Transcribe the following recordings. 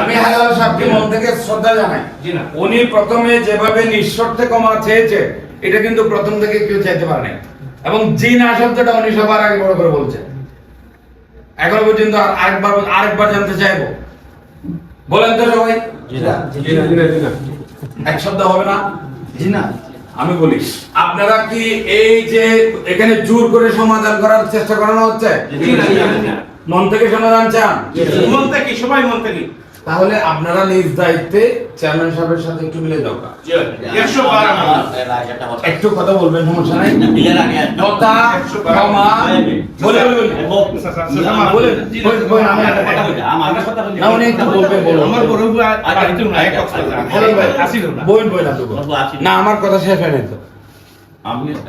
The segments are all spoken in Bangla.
আমি হায়দার সাহেবকে মন থেকে শ্রদ্ধা জানাই। উনি প্রথমে যেভাবে নিঃশর্তে ক্ষমা চেয়েছে, এটা কিন্তু প্রথম থেকে কেউ চাইতে পারে নাই। এবং জি না শব্দটা উনি সবার আগে বড় করে বলছেন। এখনো পর্যন্ত আরেকবার জানতে চাইবো, বলেন তো সবাই এক শব্দ হবে না? জি না। আমি বলি, আপনারা কি এই যে এখানে জোর করে সমাধান করার চেষ্টা করানো হচ্ছে? মন থেকে সমাধান চান? মন থেকে, সবাই মন থেকে। তাহলে আপনারা নিজ দায়িত্বে চেয়ারম্যান সাহেবের সাথে একটু মিলে যাও। একটু কথা বলবেন, সমস্যা নাই। কথা ক্ষমা বলে না, উনি একটু বলবেন, বলুন। না, আমার কথা শেষ হয়নি তো।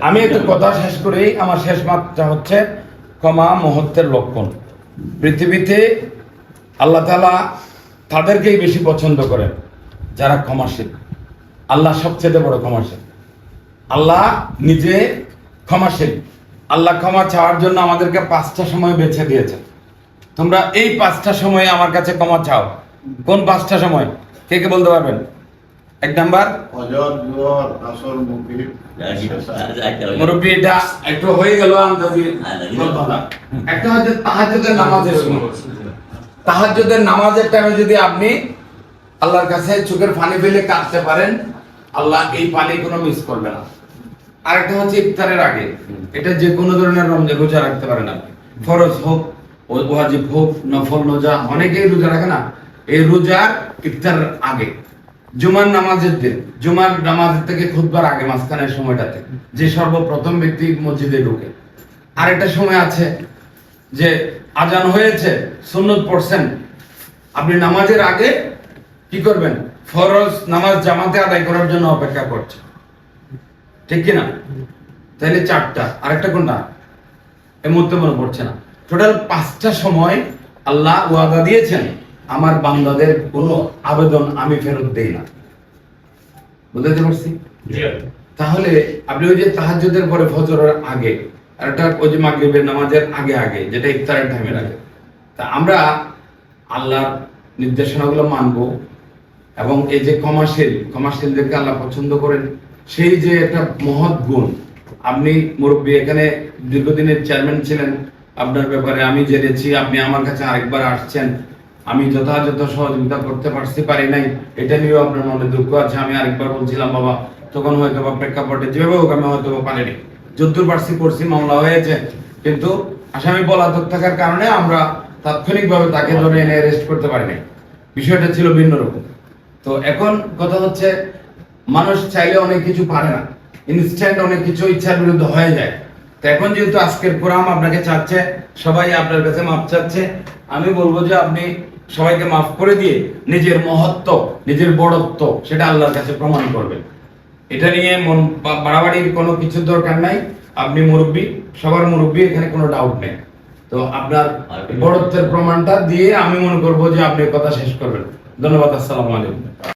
আমি একটু কথা শেষ করেই, আমার শেষ মাত্রা হচ্ছে ক্ষমা মহত্বের লক্ষণ। পৃথিবীতে আল্লাহ তাআলা তাদেরকেই বেশি পছন্দ করেন যারা ক্ষমাশীল। আল্লাহ সবচেয়ে বড় ক্ষমাশীল। আল্লাহ নিজে ক্ষমাশীল। আল্লাহ ক্ষমা চাওয়ার জন্য আমাদেরকে 5টা সময় বেছে দিয়েছেন। তোমরা এই 5টা সময়ে আমার কাছে ক্ষমা চাও। কোন 5টা সময় কে কে বলতে পারবেন? 1 নাম্বার মুরব্বী, এটা একটু হয়ে গেল আন্দাজি। একটা হচ্ছে তাহাজ্জুদের নামাজের সময়। তাহাজ্জুদের নামাজের টাইমে যদি আপনি আল্লাহর কাছে চোখের পানি ফেলে কাঁদতে পারেন, আল্লাহ এই পানি কোনো মিস করবে না। আরেকটা হচ্ছে ইফতারের আগে। এটা যে কোনো ধরনের রমজান রোজা রাখতে পারেন আপনি, ফরজ হোক, ওয়াজিব হোক, নফল রোজা, অনেকেই রোজা রাখে না। এই রোজার ইফতারের আগে, জুমার নামাজের দিন, জুমার নামাজের থেকে খুতবার আগে মাঝখানের সময়টাতে যে সর্বপ্রথম ব্যক্তি মসজিদে ঢোকে। আরেকটা সময় আছে যে আজান হয়েছে, সুন্নত পড়ছেন, আপনি নামাজের আগে কি করবেন? ফরজ নামাজ জামাতে আদায় করার জন্য অপেক্ষা করছেন, ঠিক কিনা? তাহলে 4টা। আরেকটা কোনটা এই মুহূর্তে মনে পড়ছে না। টোটাল 5টা সময় আল্লাহ ওয়াদা দিয়েছেন, আমার বান্দাদের কোনো আবেদন আমি ফেরত দেই না। বুঝতে পারছি? তাহলে আপনি ওই যে তাহাজ্জুদের পরে ফজরের আগে, আর একটা ওই যে মাগরিবের নামাজের আগে আগে, যেটা ইফতারের টাইমের আগে, তা আমরা আল্লাহর নির্দেশনাগুলো মানবো। এবং এই যে ক্ষমাশীলদেরকে আল্লাহ পছন্দ করেন, সেই যে একটা মহৎ গুণ। আপনি মুরব্বী, এখানে দীর্ঘদিনের চেয়ারম্যান ছিলেন, আপনার ব্যাপারে আমি জেনেছি। আপনি আমার কাছে আরেকবার আসছেন, আমি যথাযথ সহযোগিতা করতে পারি নাই, এটা নিয়েও আপনার মনে দুঃখ আছে। আমি আরেকবার বলছিলাম বাবা, তখন হয়তো বা প্রেক্ষাপটে যেভাবে হোক আমি হয়তো পারিনি, যদ্দূর পারছি করছি, মামলা হয়েছে, কিন্তু আসামি পলাতক থাকার কারণে আমরা তাৎক্ষণিকভাবে তাকে ধরে এনে অ্যারেস্ট করতে পারি নাই। বিষয়টা ছিল ভিন্ন রকম। তো এখন কথা হচ্ছে, মানুষ চাইলে অনেক কিছু পারে না, ইনস্ট্যান্ট অনেক কিছু ইচ্ছার বিরুদ্ধে হয়ে যায়। তো এখন যেহেতু আজকের প্রোগ্রাম আপনাকে চাচ্ছে, সবাই আপনার কাছে মাফ চাচ্ছে, আমি বলবো যে আপনি সবাইকে মাফ করে দিয়ে নিজের মহত্ব, নিজের বড়ত্ব, সেটা আল্লাহর কাছে প্রমাণ করবেন। এটা নিয়ে মন বাড়াবাড়ির কোনো কিছু দরকার নাই। আপনি মুরব্বী, সবার মুরব্বী, এখানে কোনো ডাউট নেই। তো আপনার বড়ত্বের প্রমাণটা দিয়ে আমি মনে করবো যে আপনি কথা শেষ করবেন। ধন্যবাদ। আসসালামু আলাইকুম।